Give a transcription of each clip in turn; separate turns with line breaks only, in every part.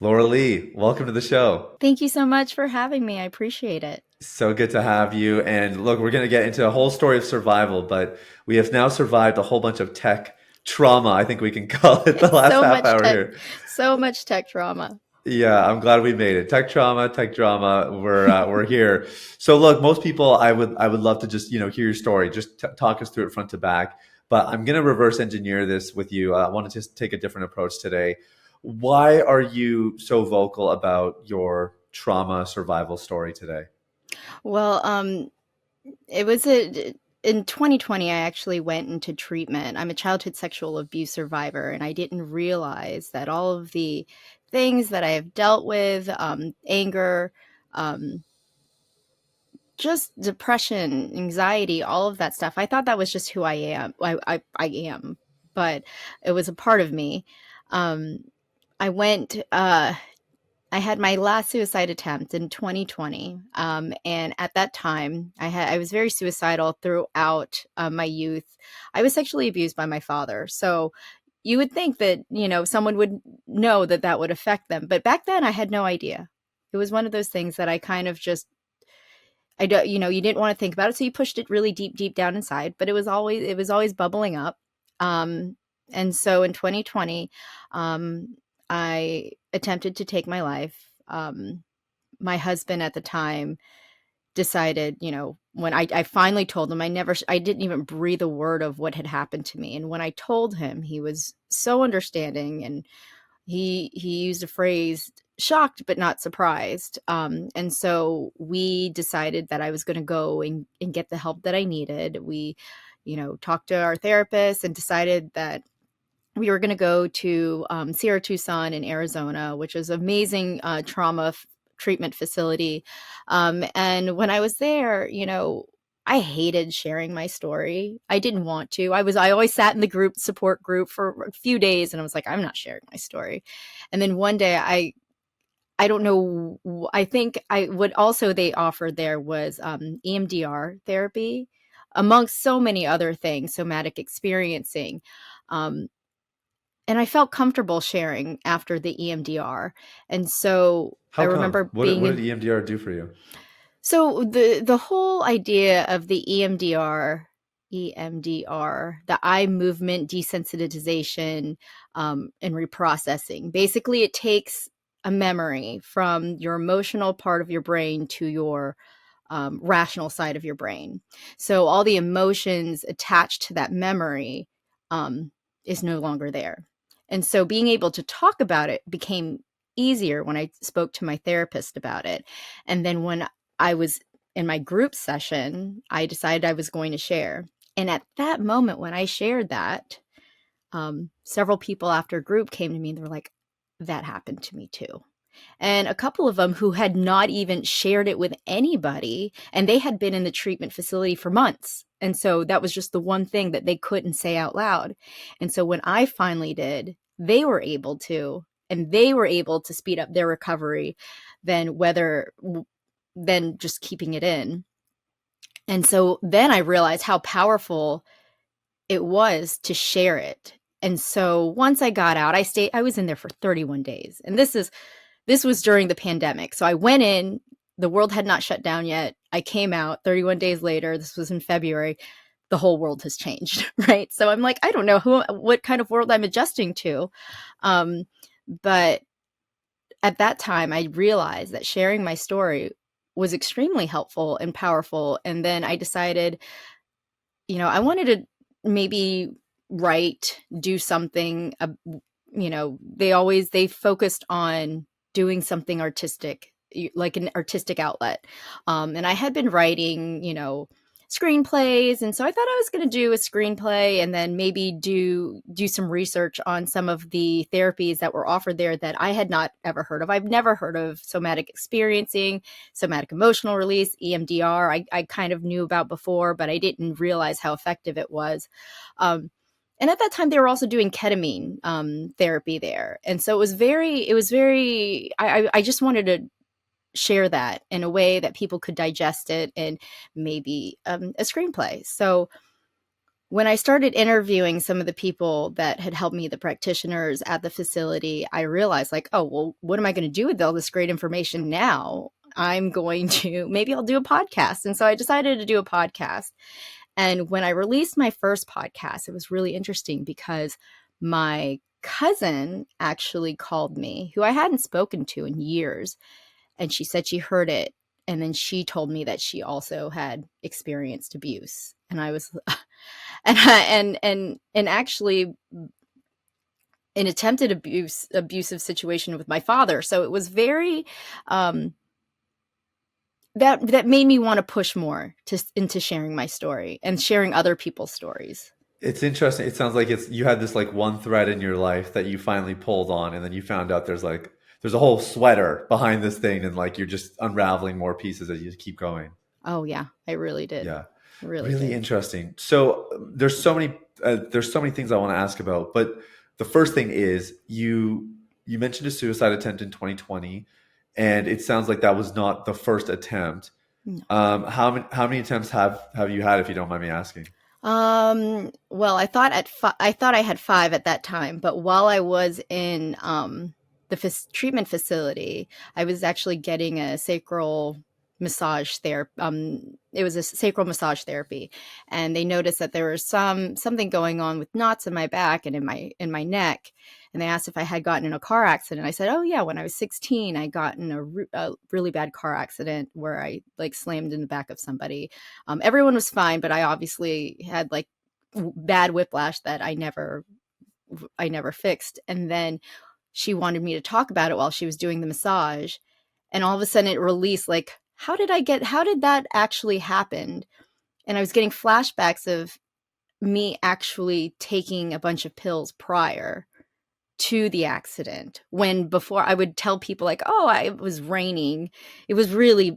Lorilee, welcome to the show.
Thank you so much for having me. I appreciate it.
So good to have you. And look, we're going to get into a whole story of survival, but we have now survived a whole bunch of tech trauma, I think we can call it, the
It's
last half hour here.
so much tech trauma.
Yeah, I'm glad we made it. Tech trauma, tech drama. We're here. So look, most people, I would love to just hear your story, just talk us through it front to back. But I'm gonna reverse engineer this with you. I want to just take a different approach today. Why are you so vocal about your trauma survival story today?
Well, it was in 2020, I actually went into treatment. I'm a childhood sexual abuse survivor, and I didn't realize that all of the things that I have dealt with, anger, um, just depression, anxiety, all of that stuff. I thought that was just who I am. I am, but it was a part of me. Um, I went. I had my last suicide attempt in 2020, and at that time, I was very suicidal throughout my youth. I was sexually abused by my father, so you would think that someone would know that that would affect them, but back then I had no idea. It was one of those things that I kind of just I don't you didn't want to think about it, so you pushed it really deep, deep down inside, but it was always bubbling up. Um, and so in 2020, I attempted to take my life. My husband at the time decided, when I finally told him, I didn't even breathe a word of what had happened to me. And when I told him, he was so understanding, and he used a phrase, shocked but not surprised. And so we decided that I was going to go and get the help that I needed. We talked to our therapist and decided that we were going to go to Sierra Tucson in Arizona, which is an amazing treatment facility. And when I was there, I hated sharing my story. I didn't want to. I always sat in the support group for a few days, and I was like, I'm not sharing my story. And then one day I don't know. I think what also they offered there was EMDR therapy, amongst so many other things, somatic experiencing. Um, and I felt comfortable sharing after the EMDR. And so I
How come?
remember
What
being
did
in.
EMDR do for you?
So the whole idea of the EMDR, the eye movement desensitization, and reprocessing. Basically, it takes a memory from your emotional part of your brain to your rational side of your brain. So all the emotions attached to that memory is no longer there. And so being able to talk about it became easier when I spoke to my therapist about it. And then when I was in my group session, I decided I was going to share. And at that moment, when I shared that, several people after group came to me and they were like, that happened to me too. And a couple of them who had not even shared it with anybody, and they had been in the treatment facility for months. And so that was just the one thing that they couldn't say out loud. And so when I finally did, they were able to, and they were able to speed up their recovery than just keeping it in. And so then I realized how powerful it was to share it. And so once I got out, I was in there for 31 days. And this was during the pandemic. So I went in, the world had not shut down yet. I came out 31 days later. This was in February. The whole world has changed, right? So I'm like, I don't know what kind of world I'm adjusting to. Um, but at that time, I realized that sharing my story was extremely helpful and powerful. And then I decided, I wanted to maybe write, do something. They focused on doing something artistic, like an artistic outlet. And I had been writing, screenplays, and so I thought I was going to do a screenplay and then maybe do some research on some of the therapies that were offered there that I had not ever heard of. I've never heard of somatic experiencing, somatic emotional release, EMDR. I kind of knew about before, but I didn't realize how effective it was. And at that time, they were also doing ketamine therapy there, and so it was very. I just wanted to share that in a way that people could digest it and maybe a screenplay. So when I started interviewing some of the people that had helped me, the practitioners at the facility, I realized, like, oh, well, what am I going to do with all this great information now? I'm going to, maybe I'll do a podcast. And so I decided to do a podcast. And when I released my first podcast, it was really interesting because my cousin actually called me, who I hadn't spoken to in years. And she said she heard it. And then she told me that she also had experienced abuse. And I was, and actually an attempted abusive situation with my father. So it was very, that made me want to push more into sharing my story and sharing other people's stories.
It's interesting. It sounds like you had this like one thread in your life that you finally pulled on, and then you found out there's a whole sweater behind this thing, and like you're just unraveling more pieces as you keep going.
Oh yeah, I really did.
Yeah,
I really
really
did.
interesting. So there's so many things I want to ask about, but the first thing is you mentioned a suicide attempt in 2020, and it sounds like that was not the first attempt.
No.
How many attempts have you had, if you don't mind me asking?
Well, I thought I had 5 at that time, but while I was in the treatment facility, I was actually getting a sacral massage therapy. It was a sacral massage therapy, and they noticed that there was something going on with knots in my back and in my neck. And they asked if I had gotten in a car accident. I said, "Oh yeah, when I was 16, I got in a really bad car accident where I like slammed in the back of somebody. Everyone was fine, but I obviously had like bad whiplash that I never fixed." And then she wanted me to talk about it while she was doing the massage, and all of a sudden it released, like, how did that actually happen? And I was getting flashbacks of me actually taking a bunch of pills prior to the accident, when before I would tell people like, oh, it was raining. It was barely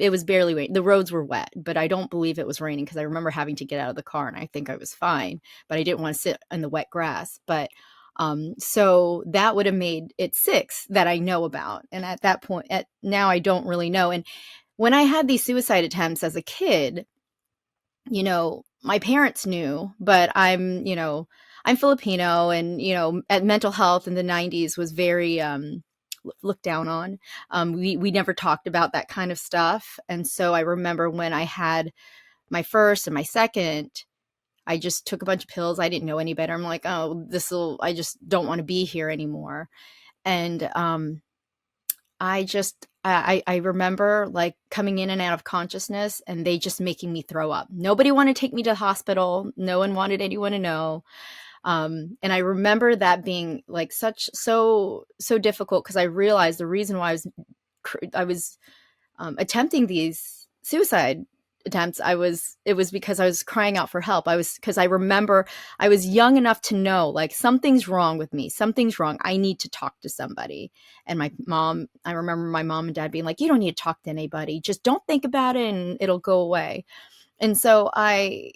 raining. The roads were wet, but I don't believe it was raining because I remember having to get out of the car and I think I was fine, but I didn't want to sit in the wet grass. But so that would have made it 6 that I know about. And at that point, now I don't really know. And when I had these suicide attempts as a kid, my parents knew, but I'm Filipino, and, at mental health in the 90s was very looked down on. We never talked about that kind of stuff. And so I remember when I had my first and my second, I just took a bunch of pills. I didn't know any better. I'm like, oh, I just don't want to be here anymore. And I remember like coming in and out of consciousness and they just making me throw up. Nobody wanted to take me to the hospital. No one wanted anyone to know. And I remember that being like so difficult, because I realized the reason why I was attempting these suicide attempts, it was because I was crying out for help. Because I remember I was young enough to know, like, something's wrong with me. Something's wrong. I need to talk to somebody. And I remember my mom and dad being like, you don't need to talk to anybody. Just don't think about it and it'll go away. And so I,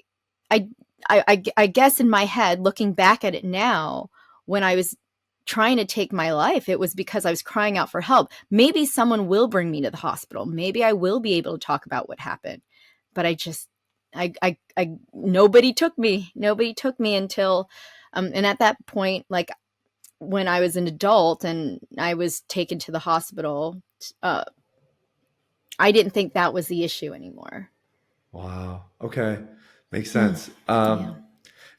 I guess in my head, looking back at it now, when I was trying to take my life, it was because I was crying out for help. Maybe someone will bring me to the hospital. Maybe I will be able to talk about what happened. But nobody took me. Nobody took me until, and at that point, like when I was an adult and I was taken to the hospital, uh, I didn't think that was the issue anymore.
Wow. Okay. Makes
Mm,
sense.
yeah.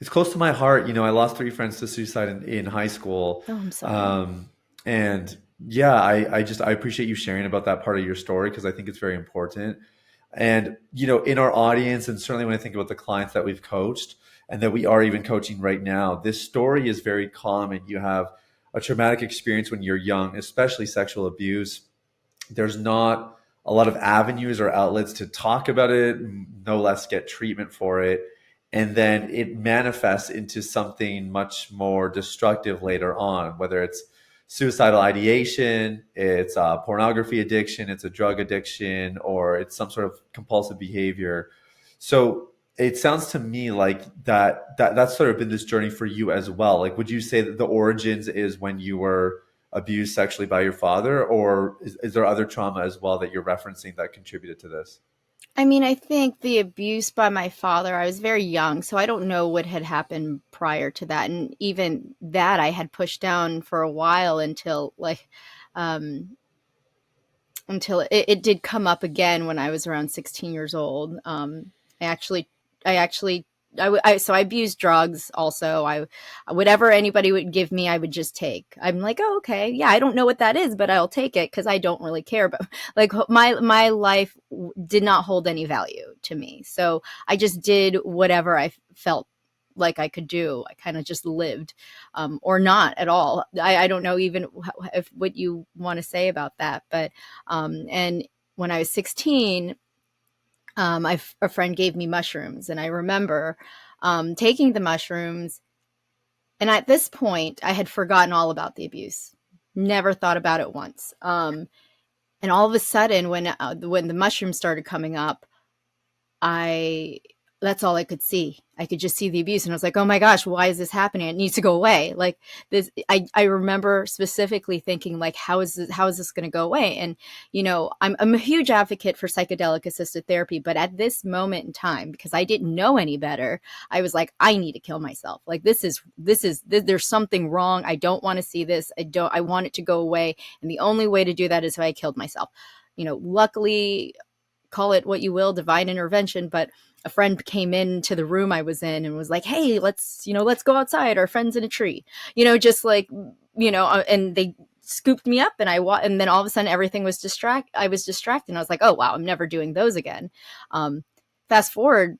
It's close to my heart. I lost 3 friends to suicide in high school.
Oh, I'm sorry.
Um, and yeah, I appreciate you sharing about that part of your story because I think it's very important. And, in our audience, and certainly when I think about the clients that we've coached and that we are even coaching right now, this story is very common. You have a traumatic experience when you're young, especially sexual abuse. There's not a lot of avenues or outlets to talk about it, no less get treatment for it. And then it manifests into something much more destructive later on, whether it's suicidal ideation, it's a pornography addiction, it's a drug addiction, or it's some sort of compulsive behavior. So it sounds to me like that's sort of been this journey for you as well. Like, would you say that the origins is when you were abused sexually by your father, or is there other trauma as well that you're referencing that contributed to this?
I mean, I think the abuse by my father, I was very young, so I don't know what had happened prior to that. And even that I had pushed down for a while um, until it did come up again when I was around 16 years old. I actually, I actually, so I abused drugs also. Whatever anybody would give me, I would just take. I'm like, oh, okay. Yeah, I don't know what that is, but I'll take it because I don't really care. But like my life did not hold any value to me. So I just did whatever I felt like I could do. I kind of just lived, or not at all. I don't know even if what you want to say about that, but and when I was 16, a friend gave me mushrooms, and I remember taking the mushrooms. And at this point, I had forgotten all about the abuse, never thought about it once. And all of a sudden, when the mushrooms started coming up, I that's all I could see. I could just see the abuse, and I was like, "Oh my gosh, why is this happening? It needs to go away." Like this, I remember specifically thinking, like, how is this going to go away? And I'm a huge advocate for psychedelic assisted therapy, but at this moment in time, because I didn't know any better, I was like, I need to kill myself. Like there's something wrong. I don't want to see this. I want it to go away, and the only way to do that is if I killed myself. Luckily, call it what you will, divine intervention, but a friend came into the room I was in and was like, "Hey, let's go outside. Our friend's in a tree." Just like, and they scooped me up, and then all of a sudden everything was I was distracted. And I was like, "Oh wow, I'm never doing those again." Fast forward,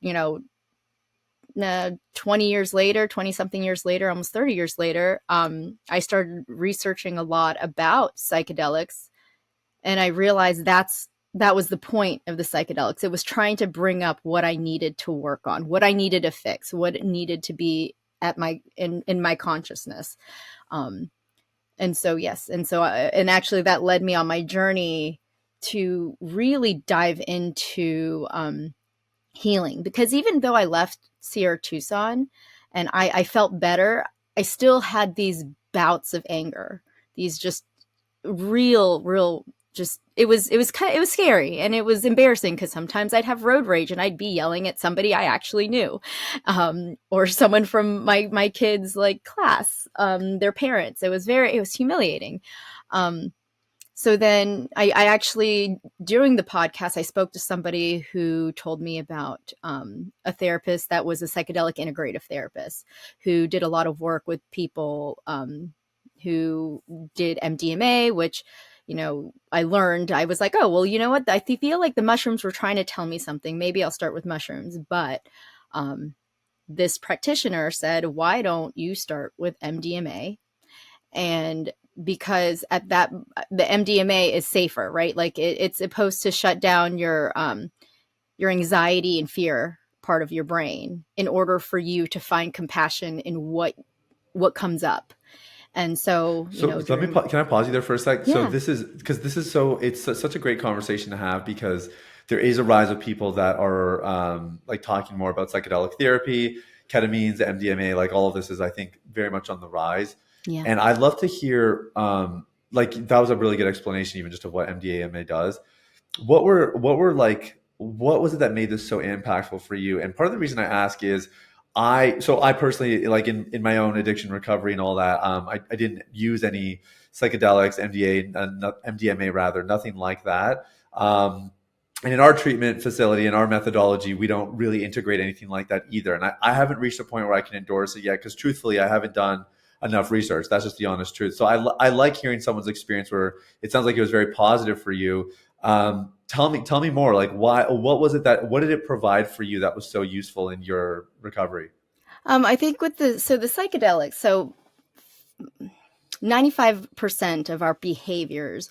20 years later, 20 something years later, almost 30 years later, I started researching a lot about psychedelics, and I realized that was the point of the psychedelics. It was trying to bring up what I needed to work on, what I needed to fix, what it needed to be in my consciousness. Um, and so yes, and actually that led me on my journey to really dive into healing, because even though I left Sierra Tucson and I felt better, I still had these bouts of anger, these just real just it was scary, and it was embarrassing because sometimes I'd have road rage and I'd be yelling at somebody I actually knew, or someone from my kids like class, their parents. It was humiliating. um, so then I actually, during the podcast, I spoke to somebody who told me about a therapist that was a psychedelic integrative therapist who did a lot of work with people who did MDMA, which, I learned, I was like, oh, well, you know what? I feel like the mushrooms were trying to tell me something. Maybe I'll start with mushrooms. But this practitioner said, why don't you start with MDMA? And because at that, the MDMA is safer, right? Like it's supposed to shut down your anxiety and fear part of your brain in order for you to find compassion in what comes up. And so,
So let me can I pause you there for a sec? So
yeah,
this is because this is so it's such a great conversation to have because there is a rise of people that are like talking more about psychedelic therapy, ketamines, MDMA, like all of this is I think very much on the rise.
yeah.
And I'd love to hear like that was a really good explanation even just of what MDMA does. What was it that made this so impactful for you? And part of the reason I ask is I personally like in my own addiction recovery and all that, I didn't use any psychedelics, MDMA rather, nothing like that. And in our treatment facility, in our methodology, we don't really integrate anything like that either. And I haven't reached a point where I can endorse it yet because truthfully, I haven't done enough research. That's just the honest truth. So I like hearing someone's experience where it sounds like it was very positive for you. Tell me more. Like, what was it what did it provide for you that was so useful in your recovery?
I think with the psychedelics, so 95% of our behaviors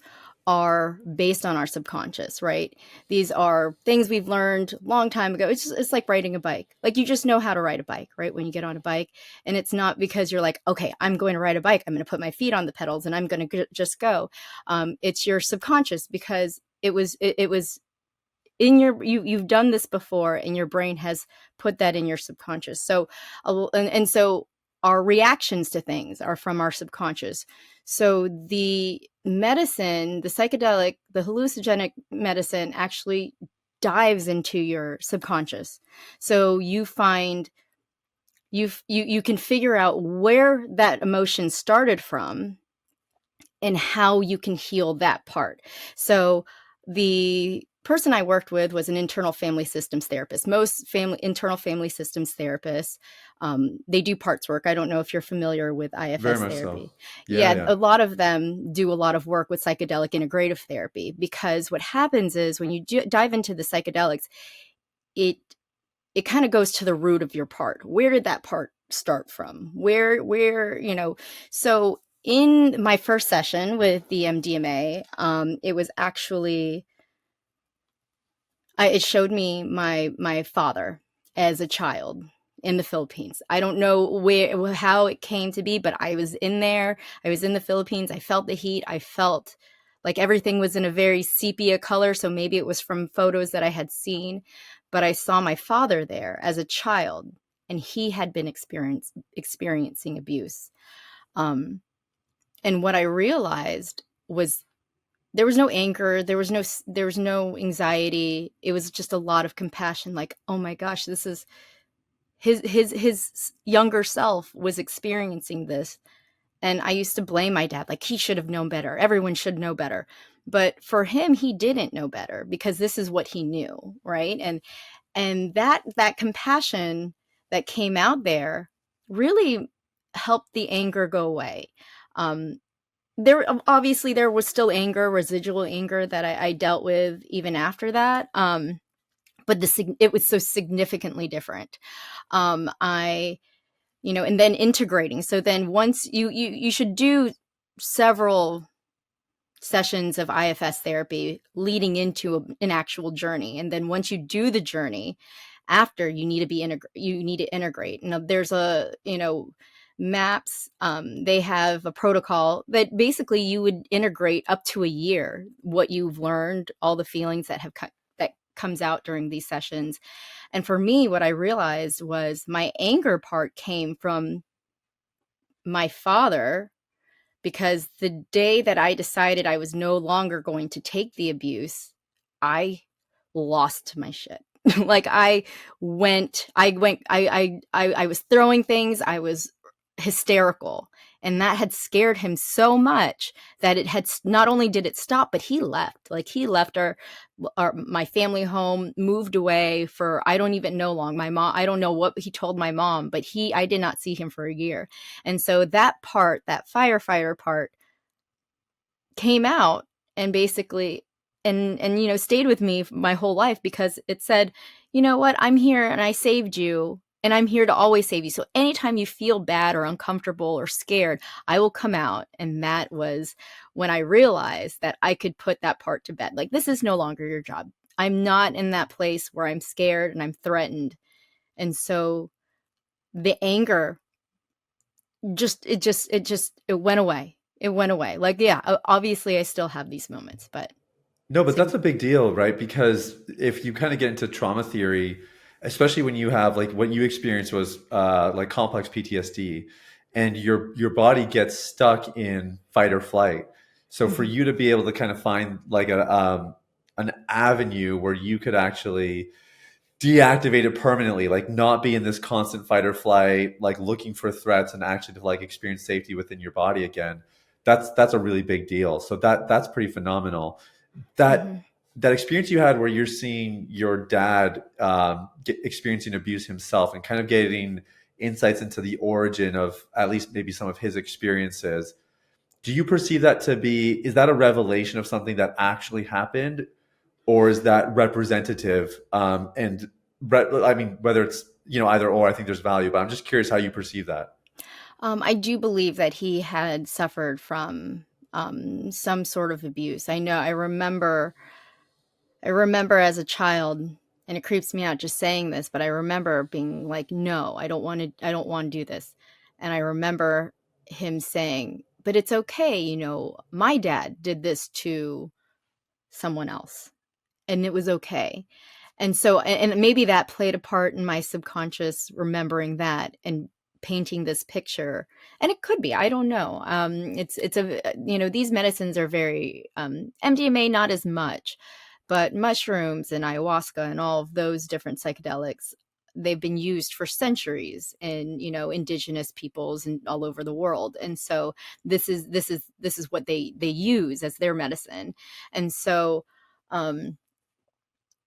are based on our subconscious, right? These are things we've learned a long time ago. It's like riding a bike. Like you just know how to ride a bike, right? When you get on a bike, and it's not because you're like, okay, I'm going to ride a bike. I'm going to put my feet on the pedals and I'm going to just go. It's your subconscious because it was in you've done this before, and your brain has put that in your subconscious. So and so our reactions to things are from our subconscious. So the medicine, the psychedelic, the hallucinogenic medicine actually dives into your subconscious. So you find you can figure out where that emotion started from and how you can heal that part. So the person I worked with was an internal family systems therapist. Most internal family systems therapists, they do parts work. I don't know if you're familiar with
Very
IFS
much so.
therapy.
Yeah,
Yeah,
yeah.
a lot of them do a lot of work with psychedelic integrative therapy, because what happens is when you dive into the psychedelics, it it kind of goes to the root of your part. Where did that part start from? So in my first session with the MDMA, it was actually, it showed me my father as a child in the Philippines. I don't know how it came to be, but I was in there. I was in the Philippines. I felt the heat. I felt like everything was in a very sepia color. So maybe it was from photos that I had seen, but I saw my father there as a child, and he had been experiencing abuse. Um, and what I realized was there was no anger, there was no anxiety. It was just a lot of compassion, like, oh my gosh, this is his younger self was experiencing this. And I used to blame my dad, like, he should have known better, everyone should know better. But for him, he didn't know better, because this is what he knew, right? And that compassion that came out there really helped the anger go away. There was still anger, residual anger, that I dealt with even after that. But it was so significantly different. I and then integrating. So then once you should do several sessions of IFS therapy leading into an actual journey, and then once you do the journey, after, you need to integrate. Now there's maps. They have a protocol that basically you would integrate up to a year, what you've learned, all the feelings that comes out during these sessions. And for me, what I realized was my anger part came from my father, because the day that I decided I was no longer going to take the abuse, I lost my shit. Like, I was throwing things. I was hysterical. And that had scared him so much that it had, not only did it stop, but he left. Like, he left my family home, moved away for, I don't even know long. My mom, I don't know what he told my mom, but I did not see him for a year. And so that part, that firefighter part, came out, and basically, and stayed with me my whole life, because it said, you know what, I'm here and I saved you, and I'm here to always save you. So anytime you feel bad or uncomfortable or scared, I will come out. And that was when I realized that I could put that part to bed. Like, this is no longer your job. I'm not in that place where I'm scared and I'm threatened. And so the anger it went away. It went away. Like, yeah, obviously I still have these moments, but
No, but
sig-
that's a big deal, right? Because if you kind of get into trauma theory, especially when you have like what you experienced was like complex PTSD, and your body gets stuck in fight or flight. So for
Mhm.
you to be able to kind of find like an avenue where you could actually deactivate it permanently, like not be in this constant fight or flight, like looking for threats, and actually to like experience safety within your body again. That's a really big deal. So that's pretty phenomenal.
Mhm.
That experience you had where you're seeing your dad experiencing abuse himself, and kind of getting insights into the origin of at least maybe some of his experiences. Do you perceive that to be, is that a revelation of something that actually happened, or is that representative? I mean, whether it's either or, I think there's value, but I'm just curious how you perceive that.
I do believe that he had suffered from some sort of abuse. I remember as a child, and it creeps me out just saying this, but I remember being like, "No, I don't want to do this." And I remember him saying, "But it's okay, my dad did this to someone else, and it was okay." And so, and maybe that played a part in my subconscious remembering that and painting this picture. And it could be, I don't know. These medicines are very, MDMA, not as much, But mushrooms and ayahuasca and all of those different psychedelics, they've been used for centuries in, indigenous peoples and all over the world. And so this is what they use as their medicine. And so um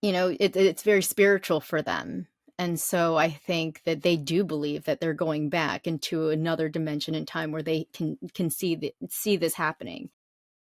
it's very spiritual for them. And so I think that they do believe that they're going back into another dimension in time where they can see this happening.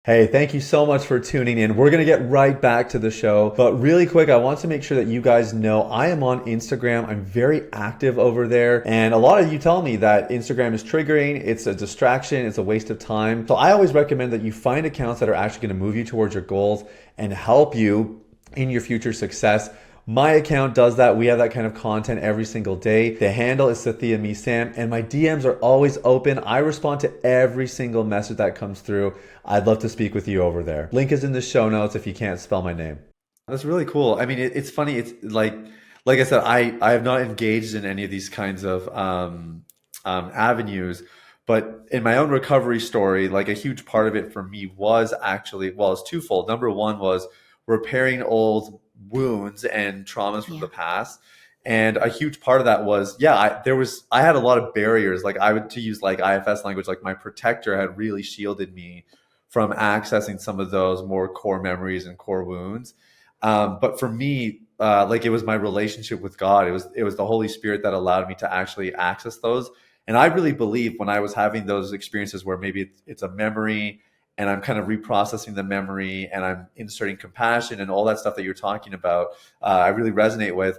Hey, thank you so much for tuning in. We're going to get right back to the show. But really quick, I want to make sure that you guys know I am on Instagram. I'm very active over there. And a lot of you tell me that Instagram is triggering. It's a distraction. It's a waste of time. So I always recommend that you find accounts that are actually going to move you towards your goals and help you in your future success. My account does that. We have that kind of content every single day. The handle is Sathiya Me Sam, and my DMs are always open. I respond to every single message that comes through. I'd love to speak with you over there. Link is in the show notes if you can't spell my name. That's really cool. I mean, it's funny. It's like I said, I have not engaged in any of these kinds of avenues, but in my own recovery story, like a huge part of it for me was actually, well, it's twofold. Number one was repairing old wounds and traumas from the
Yeah.
past. And a huge part of that was, yeah, I had a lot of barriers. Like I would, to use like IFS language, like my protector had really shielded me from accessing some of those more core memories and core wounds. But for me, like it was my relationship with God. It was the Holy Spirit that allowed me to actually access those. And I really believe when I was having those experiences where maybe it's a memory and I'm kind of reprocessing the memory and I'm inserting compassion and all that stuff that you're talking about, I really resonate with.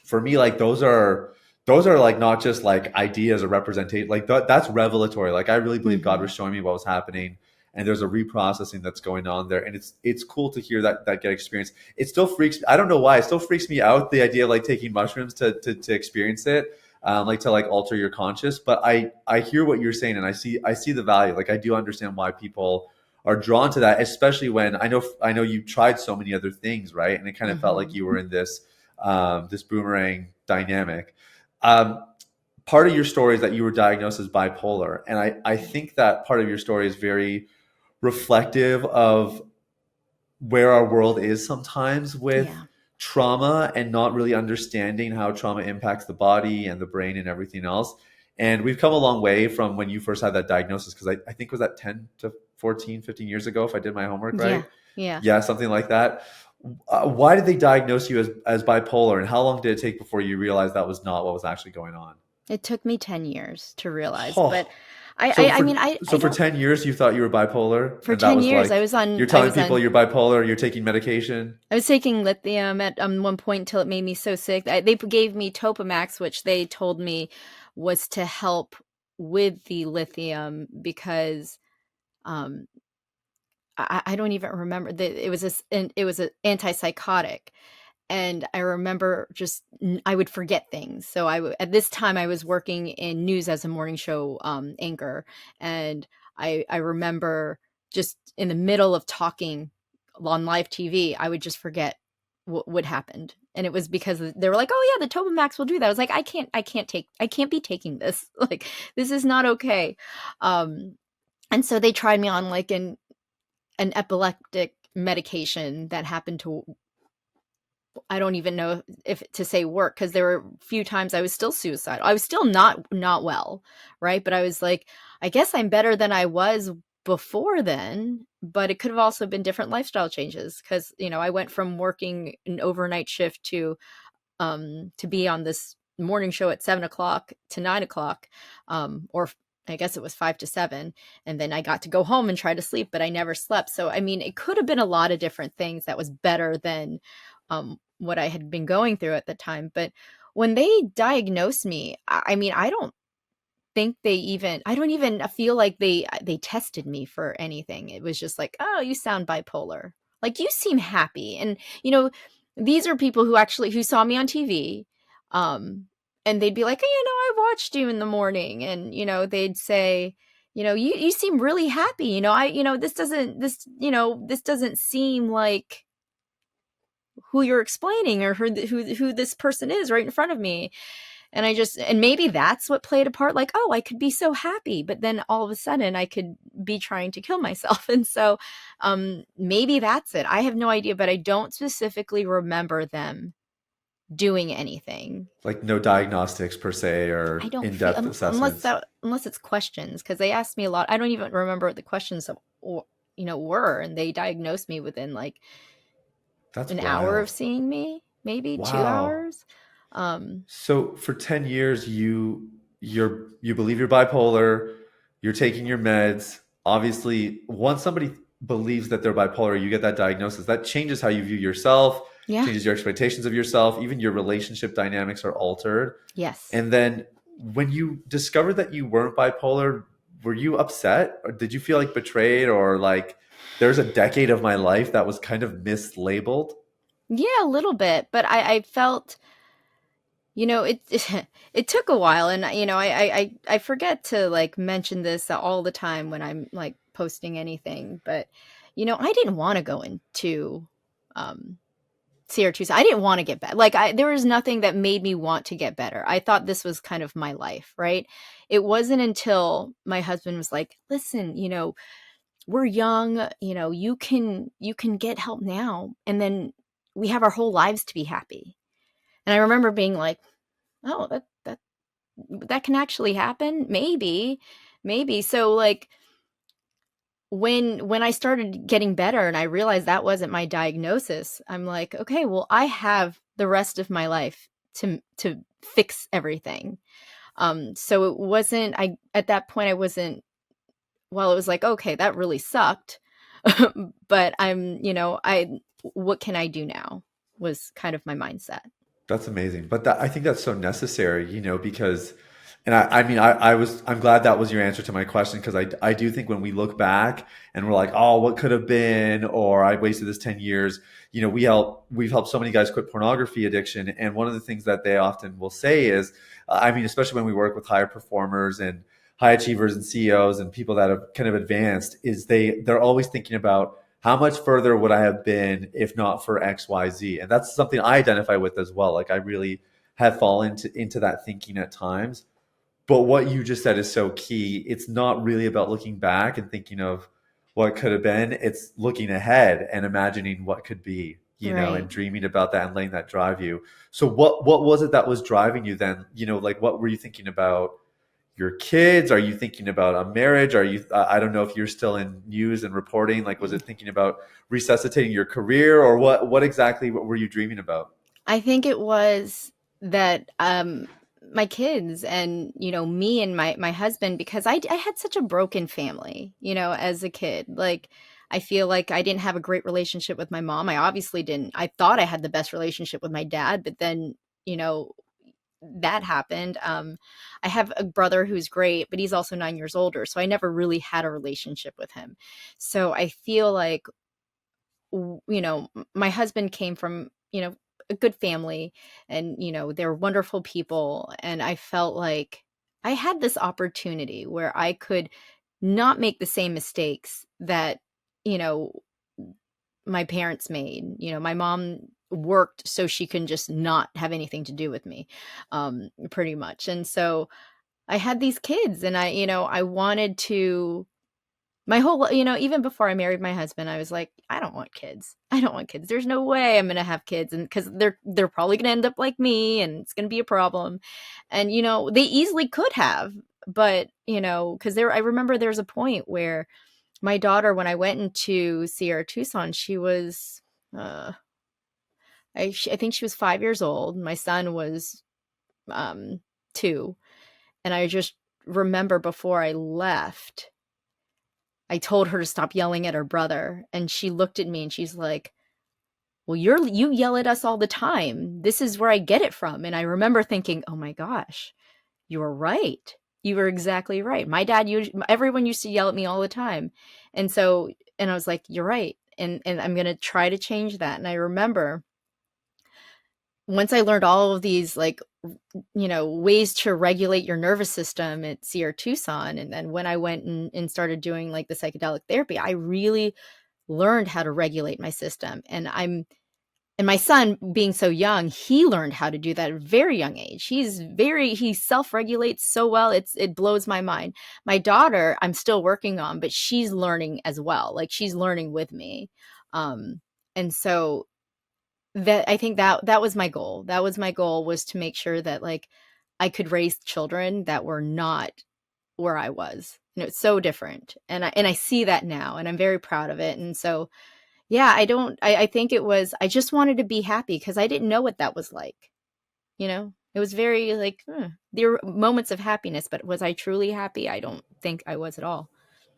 For me, like those are like not just like ideas or representation, like that's revelatory. Like I really believe God
Hmm.
was showing me what was happening, and there's a reprocessing that's going on there, and it's cool to hear that get experience. It still freaks me. I don't know why it still freaks me out, the idea of like taking mushrooms to experience it, like to like alter your conscious. But I hear what you're saying, and I see the value. Like I do understand why people are drawn to that, especially when I know you tried so many other things, right? And it kind of felt like
Hmm.
you were in this boomerang dynamic. Um, Part of your story is that you were diagnosed as bipolar, and I think that part of your story is very reflective of where our world is sometimes with
Yeah.
trauma and not really understanding how trauma impacts the body and the brain and everything else. And we've come a long way from when you first had that diagnosis, because I think it was that 10 to 14, 15 years ago, if I did my homework right.
Yeah. Yeah.
Yeah, something like that. Why did they diagnose you as bipolar, and how long did it take before you realized that was not what was actually going on?
It took me 10 years to realize, but
Oh,
I
so
I, I
for
mean
so
I
for
don't
10 years you thought you were bipolar,
for
and that
10
was
years
like you're
I
telling
was
people
on
you're bipolar, you're taking medication.
I was taking lithium at one point until it made me so sick. They gave me Topamax, which they told me was to help with the lithium because um, I don't even remember that it was an antipsychotic. And I remember just I would forget things. So at this time I was working in news as a morning show anchor, and I remember just in the middle of talking on live TV, I would just forget what happened. And it was because they were like, "Oh yeah, the Topamax will do that." I was like, I can't be taking this. Like this is not okay." And so they tried me on like an epileptic medication that happened to, I don't even know if to say work, because there were a few times I was still suicidal. I was still not well, right? But I was like, I guess I'm better than I was before then. But it could have also been different lifestyle changes because I went from working an overnight shift to be on this morning show at 7 o'clock to 9 o'clock, or I guess it was 5 to 7, and then I got to go home and try to sleep, but I never slept. So I mean, it could have been a lot of different things that was better than what I had been going through at the time. But when they diagnosed me, I mean, I don't even feel like they tested me for anything. It was just like, oh, you sound bipolar. Like you seem happy. And these are people who saw me on TV. And they'd be like, hey, I watched you in the morning. And they'd say, you seem really happy. This doesn't seem like who you're explaining or who this person is right in front of me. And and maybe that's what played a part. Like, oh, I could be so happy, but then all of a sudden I could be trying to kill myself. And so maybe that's it. I have no idea, but I don't specifically remember them doing anything.
Like no diagnostics per se
I
or
don't feel
in-depth assessments.
unless it's questions, because they asked me a lot. I don't even remember what the questions were, and they diagnosed me within like
That's
an hour of
wild.
seeing me, maybe two
Wow.
hours. Um,
So for 10 years you believe you're bipolar, you're taking your meds. Obviously, once somebody believes that they're bipolar, you get that diagnosis, that changes how you view yourself,
yeah,
changes your expectations of yourself, even your relationship dynamics are altered.
yes.
And then when you discovered that you weren't bipolar, were you upset? Or did you feel like betrayed or like there's a decade of my life that was kind of mislabeled?
Yeah, a little bit, but I felt, it took a while, and I forget to like mention this all the time when I'm like posting anything, but I didn't want to go into um CR2. I didn't want to get better. Like there was nothing that made me want to get better. I thought this was kind of my life, right? It wasn't until my husband was like, "Listen, we're young, you can get help now, and then we have our whole lives to be happy." And I remember being like, "Oh, that can actually happen? Maybe. Maybe." So like when I started getting better and I realized that wasn't my diagnosis, I'm like, okay, well, I have the rest of my life to fix everything. So it wasn't, I at that point I wasn't, well, it was like, okay, that really sucked. But I what can I do now was kind of my mindset.
That's amazing. But I think that's so necessary, because, and I mean, I'm glad that was your answer to my question because I do think when we look back and we're like, oh, what could have been, or I wasted this 10 years, we've helped so many guys quit pornography addiction. And one of the things that they often will say is, I mean, especially when we work with higher performers and high achievers and CEOs and people that have kind of advanced, is they're always thinking about, how much further would I have been if not for XYZ? And that's something I identify with as well. Like I really have fallen into that thinking at times. But what you just said is so key. It's not really about looking back and thinking of what could have been. It's looking ahead and imagining what could be, and
Right.
dreaming about that and letting that drive you. So what was it that was driving you then? Like what were you thinking about your kids? Are you thinking about a marriage? Are you, I don't know if you're still in news and reporting. Like, was it thinking about resuscitating your career or what exactly what were you dreaming about?
I think it was that my kids and me and my husband, because I had such a broken family, as a kid. Like I feel like I didn't have a great relationship with my mom. I obviously didn't. I thought I had the best relationship with my dad, but then you know that happened. I have a brother who's great, but he's also 9 years older, so I never really had a relationship with him. So I feel like my husband came from, a good family, and, they're wonderful people. And I felt like I had this opportunity where I could not make the same mistakes that, you know, my parents made. My mom worked so she can just not have anything to do with me, pretty much. And so I had these kids, and I wanted to my whole even before I married my husband, I was like, "I don't want kids. I don't want kids. There's no way I'm gonna have kids, and because they're probably gonna end up like me, and it's gonna be a problem." And they easily could have, but because I remember there's a point where my daughter, when I went into see her Tucson, she was, uh, I think she was 5 years old. My son was 2, and I just remember before I left, I told her to stop yelling at her brother, and she looked at me and she's like, "Well, you yell at us all the time. This is where I get it from." And I remember thinking, "Oh my gosh, you were right. You were exactly right. My dad everyone used to yell at me all the time." And I was like, "You're right." And I'm going to try to change that. And I remember once I learned all of these like ways to regulate your nervous system at CR Tucson, and then when I went and started doing like the psychedelic therapy, I really learned how to regulate my system. And And my son, being so young, he learned how to do that at a very young age. He self-regulates so well. It blows my mind. My daughter, I'm still working on, but she's learning as well. Like, she's learning with me. Um, and so that, I think that was my goal. That was my goal, was to make sure that, like, I could raise children that were not where I was. It's so different. And I see that now, and I'm very proud of it. And so, yeah, I think it was, I just wanted to be happy because I didn't know what that was like. It was very like, there were moments of happiness, but was I truly happy? I don't think I was at all.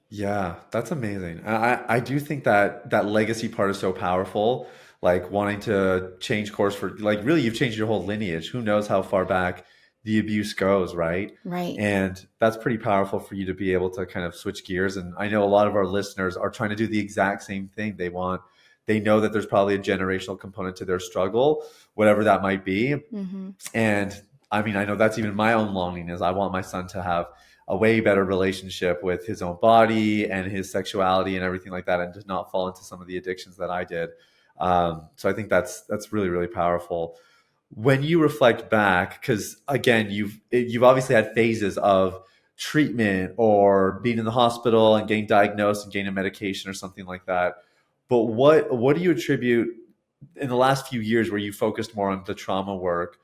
Yeah, that's amazing. I do think that that legacy part is so powerful. Like wanting to change course for, like, really you've changed your whole lineage. Who knows how far back the abuse goes, right?
Right.
And that's pretty powerful for you to be able to kind of switch gears. And I know a lot of our listeners are trying to do the exact same thing. They know that there's probably a generational component to their struggle, whatever that might be.
Hmm.
And I mean, I know that's even my own longing, is I want my son to have a way better relationship with his own body and his sexuality and everything like that, and just not fall into some of the addictions that I did. So I think that's really, really powerful. When you reflect back, because again, you've obviously had phases of treatment or being in the hospital and getting diagnosed and getting a medication or something like that. But what do you attribute in the last few years where you focused more on the trauma work?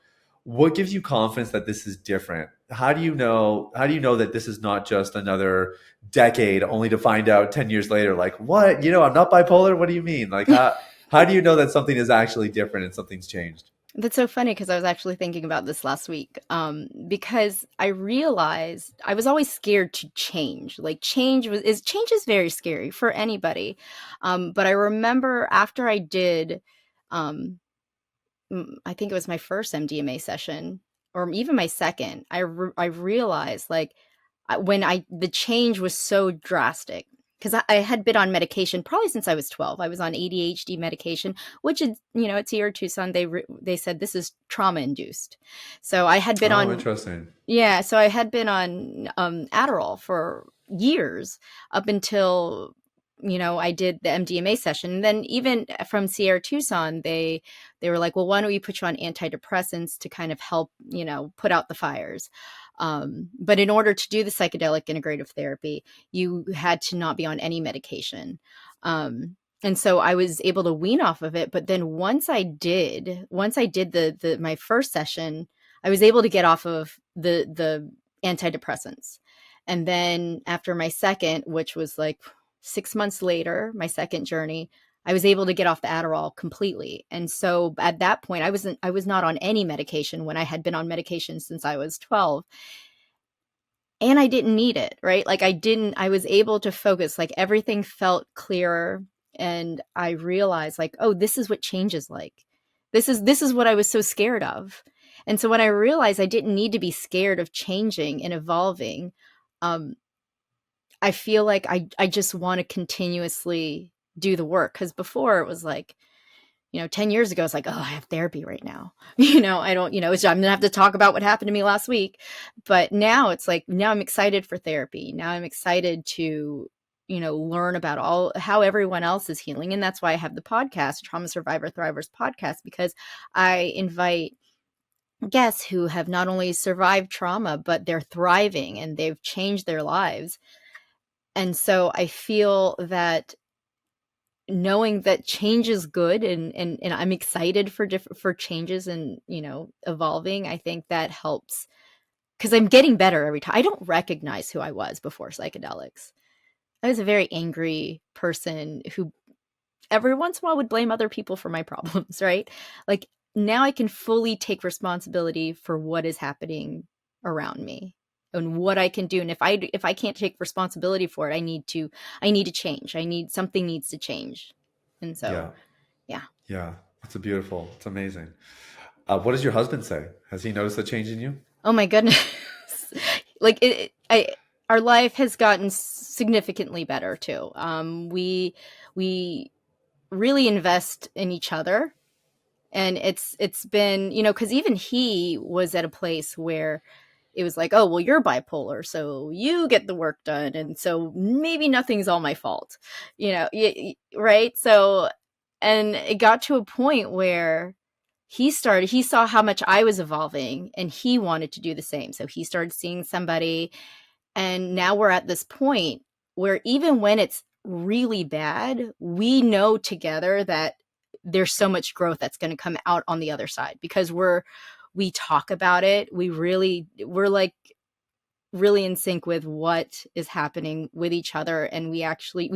What gives you confidence that this is different? How do you know that this is not just another decade only to find out 10 years later, like, what, I'm not bipolar? What do you mean? Like, how do you know that something is actually different and something's changed?
That's so funny because I was actually thinking about this last week. Because I realized I was always scared to change. Like, change is very scary for anybody. But I remember after I did, um, I think it was my first MDMA session, or even my second, I realized, like, when the change was so drastic, because I had been on medication probably since I was 12. I was on ADHD medication, which is, at here Tucson, they said this is trauma induced. So I had been
Oh,
on,
interesting.
yeah, so I had been on Adderall for years, up until, I did the MDMA session. And then even from Sierra Tucson, they were like, well, why don't we put you on antidepressants to kind of help, put out the fires. But in order to do the psychedelic integrative therapy, you had to not be on any medication. And so I was able to wean off of it. But then once I did the my first session, I was able to get off of the antidepressants. And then after my second, which was like 6 months later, my second journey, I was able to get off the Adderall completely. And so at that point, I was not on any medication when I had been on medication since I was 12. And I didn't need it, right? Like, I was able to focus, like, everything felt clearer. And I realized, like, oh, this is what change is like. This is what I was so scared of. And so when I realized I didn't need to be scared of changing and evolving, um, I feel like I just want to continuously do the work. Because before it was like, 10 years ago, it's like, oh, I have therapy right now. I don't, I'm going to have to talk about what happened to me last week. But now it's like, now I'm excited for therapy. Now I'm excited to, learn about how everyone else is healing. And that's why I have the podcast, Trauma Survivor Thrivers podcast, because I invite guests who have not only survived trauma, but they're thriving and they've changed their lives. And so I feel that knowing that change is good, and I'm excited for changes and, evolving, I think that helps because I'm getting better every time. I don't recognize who I was before psychedelics. I was a very angry person who every once in a while would blame other people for my problems, right? Like, now I can fully take responsibility for what is happening around me and what I can do. And if I can't take responsibility for it, I need to change. Something needs to change. And so,
Yeah.
yeah.
Yeah. It's amazing. What does your husband say? Has he noticed a change in you?
Oh my goodness. Like, our life has gotten significantly better too. We really invest in each other. And it's been, because even he was at a place where it was like, oh, well, you're bipolar, so you get the work done, and so maybe nothing's all my fault, right? So And it got to a point where he saw how much I was evolving and he wanted to do the same. So he started seeing somebody, and now we're at this point where even when it's really bad, we know together that there's so much growth that's going to come out on the other side, because we talk about it. We're like really in sync with what is happening with each other, and we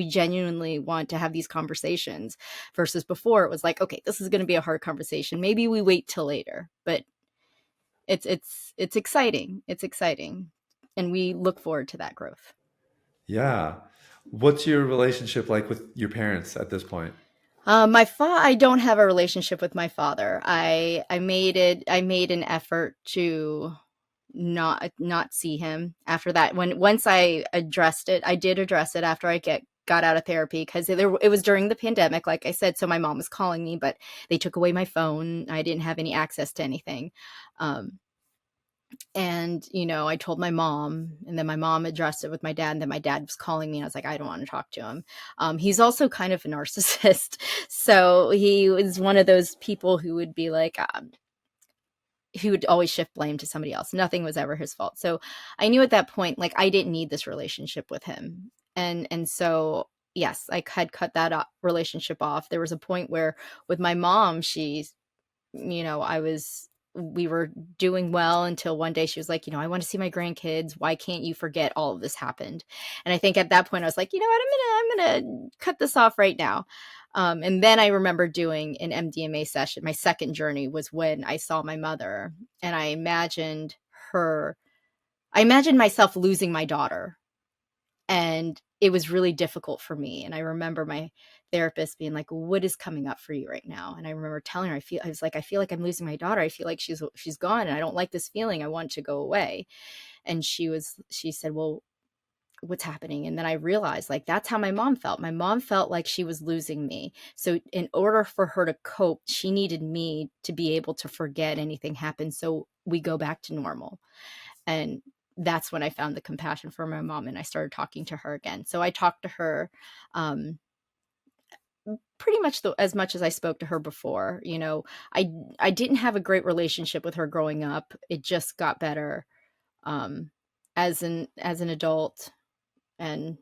genuinely want to have these conversations, versus before it was like, okay, this is going to be a hard conversation, maybe we wait till later. But it's exciting. It's exciting, and we look forward to that growth.
Yeah. What's your relationship like with your parents at this point?
I don't have a relationship with my father. I made an effort to not see him after that. Once I addressed it, I did address it after I got out of therapy, because it was during the pandemic, like I said. So my mom was calling me, but they took away my phone. I didn't have any access to anything. And I told my mom, and then my mom addressed it with my dad, and then my dad was calling me, and I was like, I don't want to talk to him. He's also kind of a narcissist. So he was one of those people who would be like, he would always shift blame to somebody else. Nothing was ever his fault. So I knew at that point, like, I didn't need this relationship with him. And so, yes, I had cut that relationship off. There was a point where with my mom, we were doing well until one day she was like, I want to see my grandkids. Why can't you forget all of this happened? And I think at that point I was like, you know what, I'm gonna cut this off right now. And then I remember doing an MDMA session. My second journey was when I saw my mother, and I imagined myself losing my daughter, and it was really difficult for me. And I remember my therapist being like, what is coming up for you right now? And I remember telling her, I was like, I feel like I'm losing my daughter. I feel like she's gone, and I don't like this feeling. I want to go away. And she said, well, what's happening? And then I realized, like, that's how my mom felt. My mom felt like she was losing me. So in order for her to cope, she needed me to be able to forget anything happened, so we go back to normal. And that's when I found the compassion for my mom, and I started talking to her again. So I talked to her um, pretty much as much as I spoke to her before. I didn't have a great relationship with her growing up. It just got better um, as an adult, and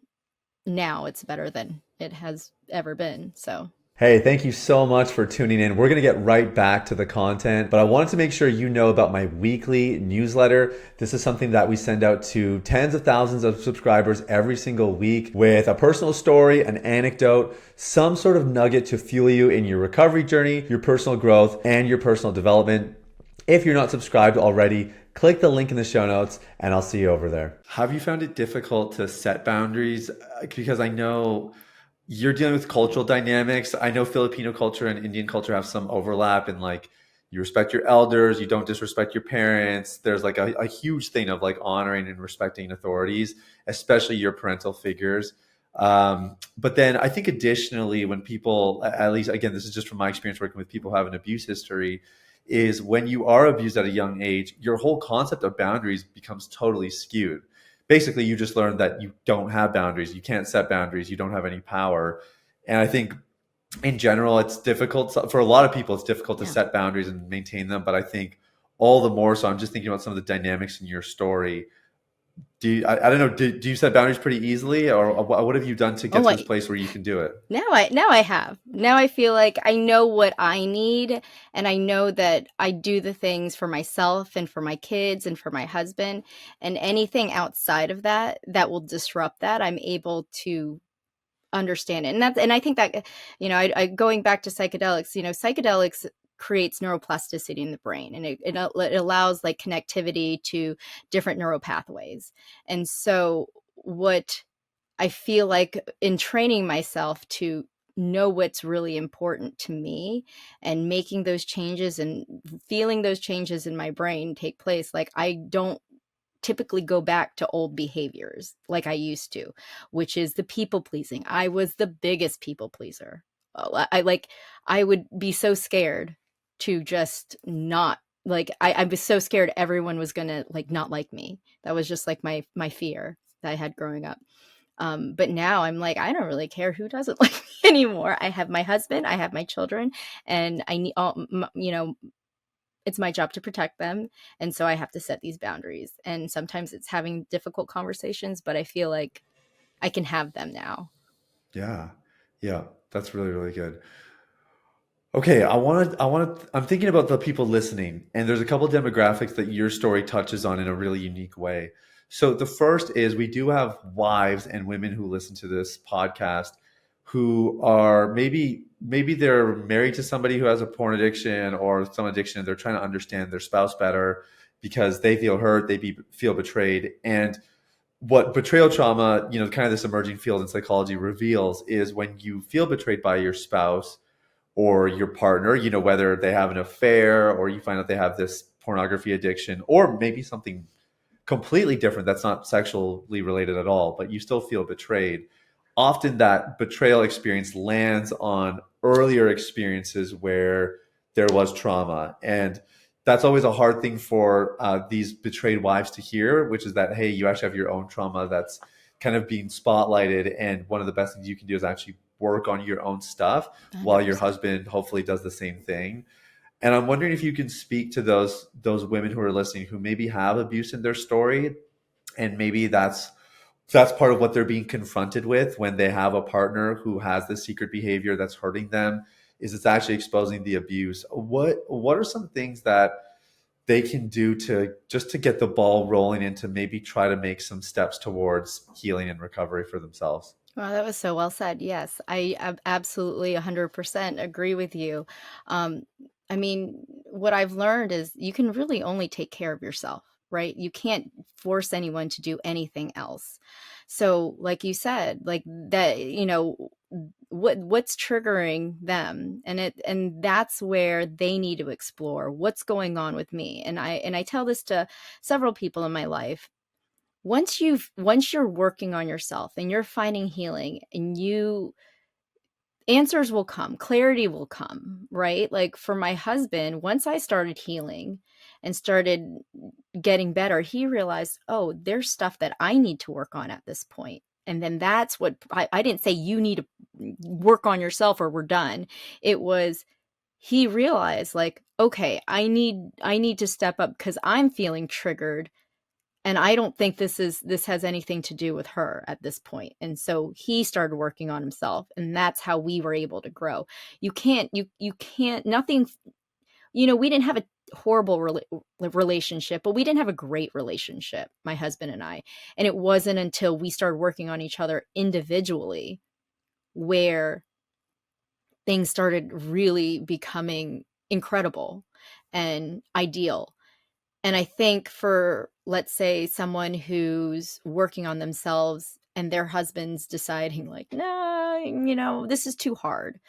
now it's better than it has ever been. So
Hey, thank you so much for tuning in. We're going to get right back to the content, but I wanted to make sure you know about my weekly newsletter. This is something that we send out to tens of thousands of subscribers every single week, with a personal story, an anecdote, some sort of nugget to fuel you in your recovery journey, your personal growth, and your personal development. If you're not subscribed already, click the link in the show notes and I'll see you over there. Have you found it difficult to set boundaries? Because I know you're dealing with cultural dynamics. I know Filipino culture and Indian culture have some overlap in, like, you respect your elders, you don't disrespect your parents. There's like a huge thing of like honoring and respecting authorities, especially your parental figures. But then I think additionally, when people, at least again, this is just from my experience working with people who have an abuse history, is when you are abused at a young age, your whole concept of boundaries becomes totally skewed. Basically, you just learn that you don't have boundaries, you can't set boundaries, you don't have any power. And I think in general, it's difficult for a lot of people. It's difficult to
yeah.
set boundaries and maintain them. But I think all the more so, I'm just thinking about some of the dynamics in your story. I don't know, do you set boundaries pretty easily, or what have you done to get
Oh,
to this place where you can do it?
now I feel like I know what I need, and I know that I do the things for myself and for my kids and for my husband, and anything outside of that will disrupt that, I'm able to understand it. And I think that, I going back to psychedelics, psychedelics creates neuroplasticity in the brain, and it allows like connectivity to different neural pathways. And so what I feel like in training myself to know what's really important to me and making those changes and feeling those changes in my brain take place, like I don't typically go back to old behaviors like I used to, which is the people pleasing. I was the biggest people pleaser. I would be so scared to just not like I was so scared everyone was gonna like not like me. That was just like my fear that I had growing up. But now I'm like, I don't really care who doesn't like me anymore. I have my husband, I have my children, and I need all, it's my job to protect them. And so I have to set these boundaries. And sometimes it's having difficult conversations, but I feel like I can have them now.
Yeah. Yeah. That's really, really good. I'm thinking about the people listening, and there's a couple demographics that your story touches on in a really unique way. So the first is we do have wives and women who listen to this podcast who are maybe they're married to somebody who has a porn addiction or some addiction, and they're trying to understand their spouse better because they feel hurt, feel betrayed. And what betrayal trauma, kind of this emerging field in psychology reveals is when you feel betrayed by your spouse or your partner, whether they have an affair or you find out they have this pornography addiction or maybe something completely different that's not sexually related at all, but you still feel betrayed. Often that betrayal experience lands on earlier experiences where there was trauma. And that's always a hard thing for these betrayed wives to hear, which is that, hey, you actually have your own trauma that's kind of being spotlighted. And one of the best things you can do is actually work on your own stuff while your
100%.
husband hopefully does the same thing. And I'm wondering if you can speak to those women who are listening who maybe have abuse in their story, and maybe that's part of what they're being confronted with when they have a partner who has this secret behavior that's hurting them, is it's actually exposing the abuse. What are some things that they can do to just to get the ball rolling and to maybe try to make some steps towards healing and recovery for themselves?
Wow, that was so well said. Yes, I absolutely 100% agree with you. Um, I mean, what I've learned is you can really only take care of yourself, right? You can't force anyone to do anything else. So, like you said, like that, what's triggering them, and that's where they need to explore what's going on with me. And I tell this to several people in my life. Once you're working on yourself and you're finding healing, and you answers will come, clarity will come, right? Like for my husband, once I started healing and started getting better, he realized, oh, there's stuff that I need to work on at this point. And then that's what I didn't say you need to work on yourself or we're done. It was, he realized, like, okay, I need to step up because I'm feeling triggered, and I don't think this has anything to do with her at this point. And so he started working on himself, and that's how we were able to grow. You can't nothing. We didn't have a horrible relationship, but we didn't have a great relationship, my husband and I. And it wasn't until we started working on each other individually where things started really becoming incredible and ideal. And I think for, let's say, someone who's working on themselves and their husband's deciding, like, no, this is too hard.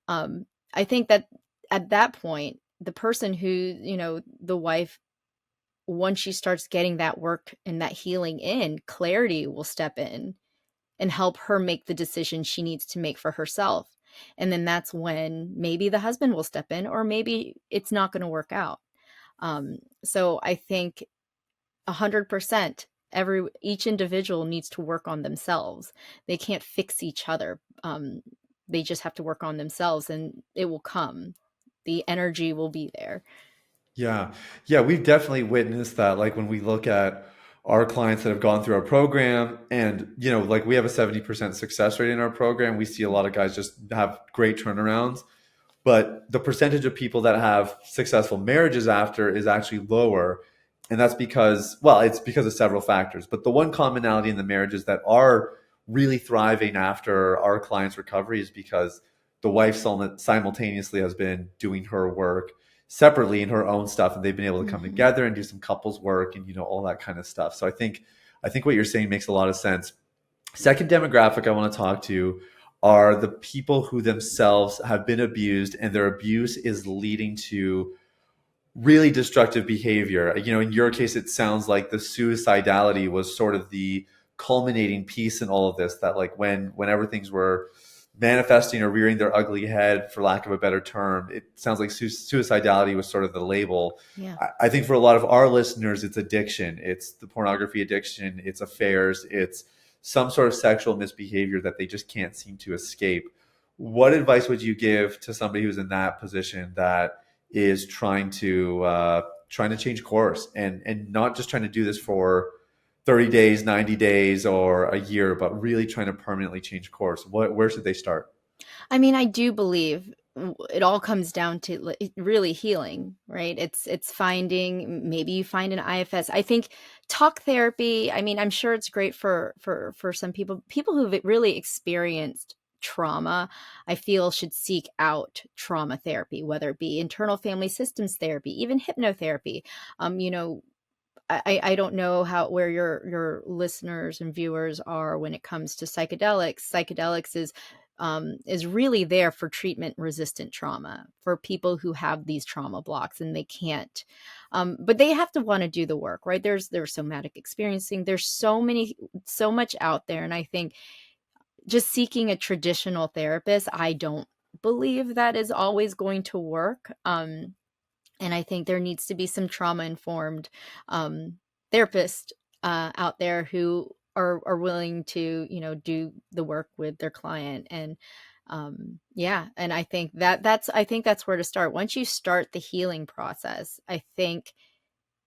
I think that at that point, the person who, the wife, once she starts getting that work and that healing in, clarity will step in and help her make the decision she needs to make for herself. And then that's when maybe the husband will step in, or maybe it's not going to work out. So I think 100% each individual needs to work on themselves. They can't fix each other. They just have to work on themselves, and it will come. The energy will be there.
Yeah. Yeah, we've definitely witnessed that. Like when we look at our clients that have gone through our program and, like we have a 70% success rate in our program. We see a lot of guys just have great turnarounds, but the percentage of people that have successful marriages after is actually lower. And that's because, well, it's because of several factors. But the one commonality in the marriages that are really thriving after our clients' recovery is because the wife simultaneously has been doing her work separately in her own stuff, and they've been able to come
Hmm.
together and do some couples work and all that kind of stuff. So I think what you're saying makes a lot of sense. Second demographic I want to talk to are the people who themselves have been abused, and their abuse is leading to really destructive behavior. In your case, it sounds like the suicidality was sort of the culminating piece in all of this. That like whenever things were manifesting or rearing their ugly head, for lack of a better term, it sounds like suicidality was sort of the label.
Yeah.
I think for a lot of our listeners, it's addiction. It's the pornography addiction. It's affairs. It's some sort of sexual misbehavior that they just can't seem to escape. What advice would you give to somebody who's in that position that is trying to change course, and not just trying to do this for 30 days, 90 days, or a year, but really trying to permanently change course? Where should they start?
I mean, I do believe it all comes down to really healing, right? It's finding, maybe you find an IFS. I think talk therapy, I mean, I'm sure it's great for some people who've really experienced trauma. I feel should seek out trauma therapy, whether it be internal family systems therapy, even hypnotherapy. You know, I don't know where your listeners and viewers are when it comes to psychedelics. Psychedelics is really there for treatment resistant trauma, for people who have these trauma blocks and they can't, but they have to want to do the work, right? There's somatic experiencing. There's so much out there, and I think just seeking a traditional therapist, I don't believe that is always going to work. And I think there needs to be some trauma informed therapists out there who are willing to, you know, do the work with their client. And yeah, and I think that's where to start. Once you start the healing process, I think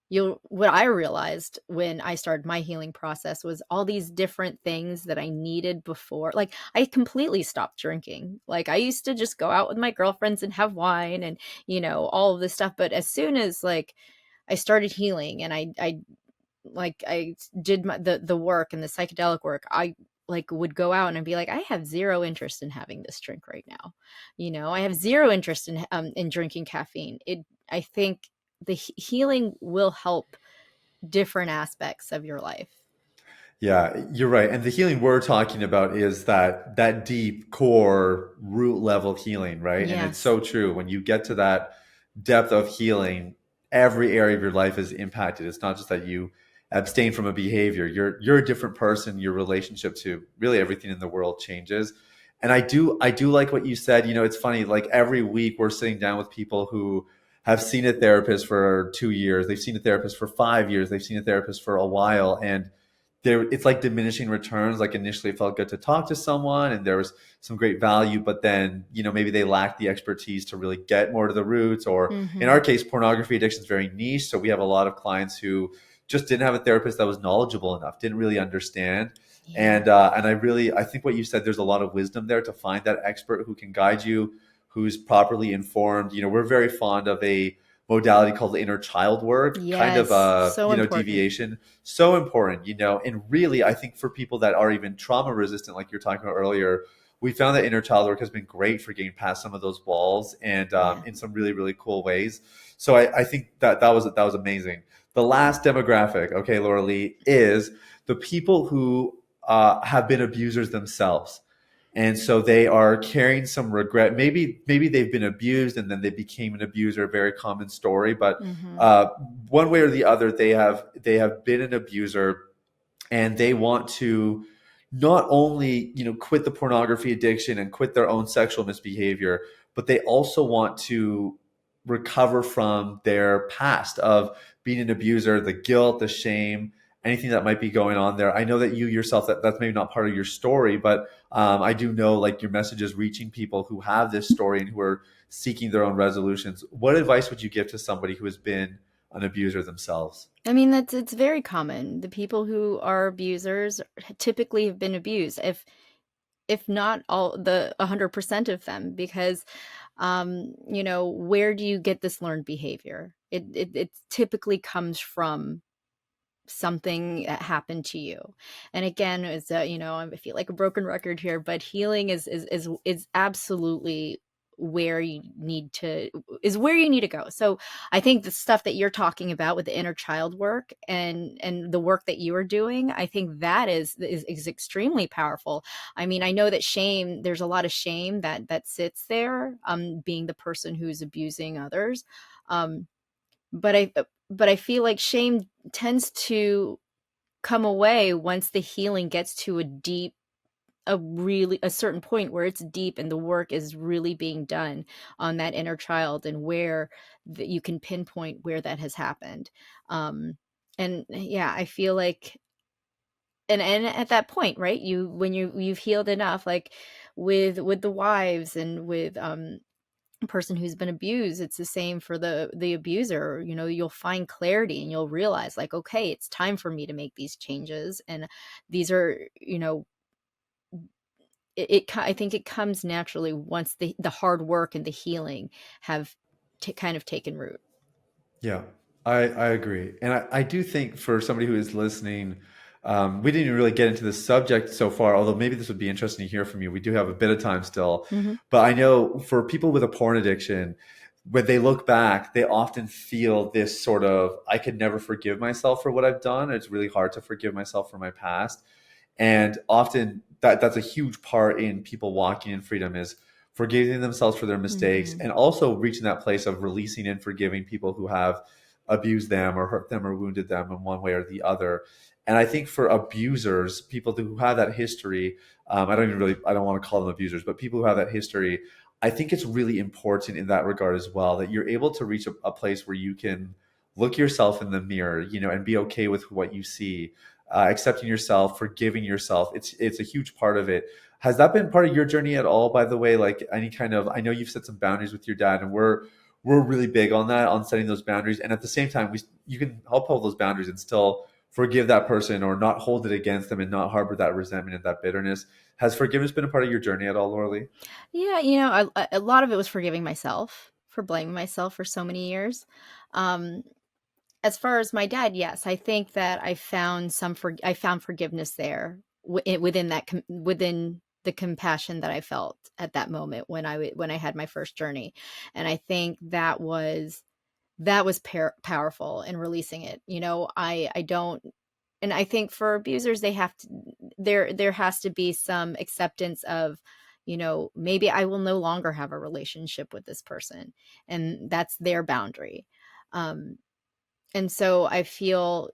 you'll what I realized when I started my healing process was all these different things that I needed before. Like, I completely stopped drinking. Like, I used to just go out with my girlfriends and have wine and, you know, all of this stuff. But as soon as like I started healing and I did the work and the psychedelic work, I like would go out and I'd be like, I have zero interest in having this drink right now. You know, I have zero interest in drinking caffeine. I think the healing will help different aspects of your life.
Yeah, you're right. And the healing we're talking about is that deep core root level healing, right? And it's
Yes.
so true. When you get to that depth of healing, every area of your life is impacted. It's not just that you abstain from a behavior. You're a different person. Your relationship to really everything in the world changes. And I do like what you said. You know, it's funny, like every week we're sitting down with people who have seen a therapist for 2 years, they've seen a therapist for 5 years, they've seen a therapist for a while, and it's like diminishing returns. Like initially it felt good to talk to someone and there was some great value, but then, you know, maybe they lack the expertise to really get more to the roots. Or in
Mm-hmm.
our case, pornography addiction is very niche, so we have a lot of clients who just didn't have a therapist that was knowledgeable enough, didn't really understand.
Yeah.
And I think what you said, there's a lot of wisdom there to find that expert who can guide you, who's properly informed. You know, we're very fond of a modality called inner child work, kind of
Yes.
a,
So
you know,
important.
deviation. So important, you know. And really, I think for people that are even trauma resistant, like you're talking about earlier, we found that inner child work has been great for getting past some of those walls, and
Yeah.
in some really, really cool ways. So I think that was amazing. The last demographic, okay, Laura Lee, is the people who have been abusers themselves, and so they are carrying some regret. Maybe they've been abused and then they became an abuser. Very common story. But
Mm-hmm.
uh, one way or the other, they have been an abuser, and they want to not only, you know, quit the pornography addiction and quit their own sexual misbehavior, but they also want to recover from their past of being an abuser, the guilt, the shame, anything that might be going on there. I know that you yourself, that's maybe not part of your story, but I do know like your message is reaching people who have this story and who are seeking their own resolutions. What advice would you give to somebody who has been an abuser themselves?
I mean, it's very common. The people who are abusers typically have been abused, if not all, the 100% of them, because you know, where do you get this learned behavior? It typically comes from something that happened to you. And again, it's you know, I feel like a broken record here, but healing is absolutely where you need to go. So I think the stuff that you're talking about with the inner child work and the work that you are doing, I think that is extremely powerful. I mean, I know that shame, there's a lot of shame that sits there, being the person who's abusing others. um but I feel like shame tends to come away once the healing gets to a certain point where it's deep and the work is really being done on that inner child, and where you can pinpoint where that has happened. um and yeah, I feel like, and at that point, right, you've healed enough, like with the wives and with a person who's been abused, it's the same for the abuser. You'll find clarity and you'll realize, like, okay, it's time for me to make these changes, and these are, I think it comes naturally once the hard work and the healing have kind of taken root.
Yeah, I agree. And I do think for somebody who is listening, we didn't even really get into this subject so far, although maybe this would be interesting to hear from you. We do have a bit of time still.
Hmm.
But I know for people with a porn addiction, when they look back, they often feel this sort of, I could never forgive myself for what I've done. It's really hard to forgive myself for my past. And often that's a huge part in people walking in freedom is forgiving themselves for their mistakes
Hmm.
and also reaching that place of releasing and forgiving people who have abused them or hurt them or wounded them in one way or the other. And I think for abusers, people who have that history, I don't want to call them abusers, but people who have that history, I think it's really important in that regard as well, that you're able to reach a place where you can look yourself in the mirror, and be okay with what you see, accepting yourself, forgiving yourself. It's a huge part of it. Has that been part of your journey at all, by the way? Like any kind of, I know you've set some boundaries with your dad, and we're really big on that, on setting those boundaries. And at the same time, you can help hold those boundaries and still forgive that person or not hold it against them and not harbor that resentment and that bitterness. Has forgiveness been a part of your journey at all, Laura?
Yeah, a lot of it was forgiving myself for blaming myself for so many years. Um, as far as my dad, yes, I think that I found forgiveness there within within the compassion that I felt at that moment when when I had my first journey, and I think that was powerful in releasing it. I don't, and I think for abusers, they have to, there has to be some acceptance of, maybe I will no longer have a relationship with this person, and that's their boundary. Um, and so I feel,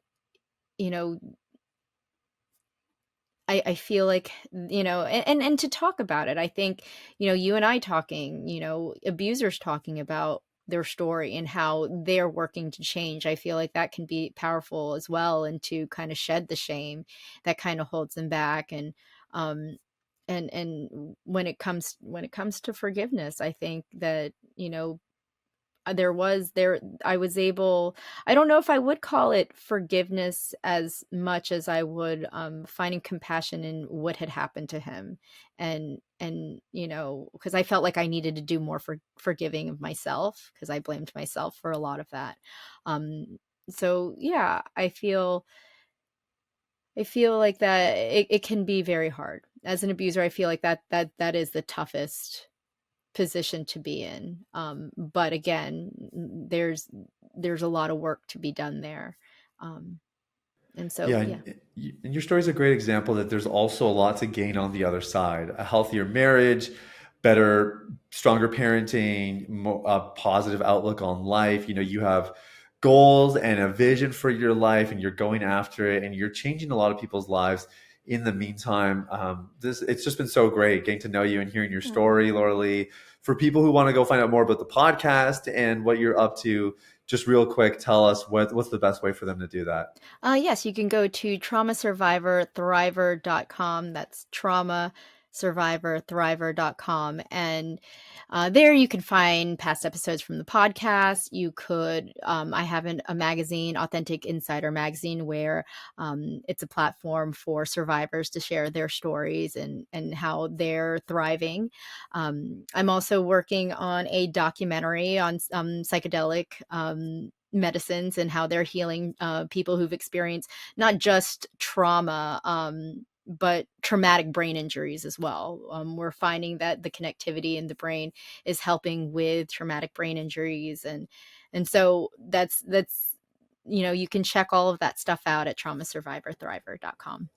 you know, I feel like, and to talk about it, I think, you and I talking, abusers talking about their story and how they're working to change. I feel like that can be powerful as well, and to kind of shed the shame that kind of holds them back. Um, and when it comes to forgiveness, I think that, I was able, I don't know if I would call it forgiveness as much as I would, finding compassion in what had happened to him. And because I felt like I needed to do more for forgiving of myself, because I blamed myself for a lot of that. So yeah, I feel like that it can be very hard as an abuser. I feel like that is the toughest position to be in. But again, there's a lot of work to be done there. Um, and so,
Yeah,
yeah.
and your story is a great example that there's also a lot to gain on the other side. A healthier marriage, better, stronger parenting, a positive outlook on life. You have goals and a vision for your life, and you're going after it, and you're changing a lot of people's lives. In the meantime, it's just been so great getting to know you and hearing your
Oh.
story, Laura Lee. For people who want to go find out more about the podcast and what you're up to, just real quick, tell us what's the best way for them to do that.
Yes, you can go to traumasurvivorthriver.com. That's traumasurvivorthriver.com. And there you can find past episodes from the podcast. I have a magazine, Authentic Insider Magazine, where it's a platform for survivors to share their stories and how they're thriving. I'm also working on a documentary on psychedelic medicines and how they're healing people who've experienced not just trauma, but traumatic brain injuries as well. We're finding that the connectivity in the brain is helping with traumatic brain injuries, and so that's you can check all of that stuff out at traumasurvivorthriver.com.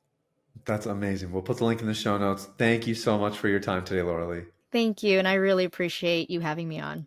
That's amazing. We'll put the link in the show notes. Thank you so much for your time today, Laura Lee.
Thank you, and I really appreciate you having me on.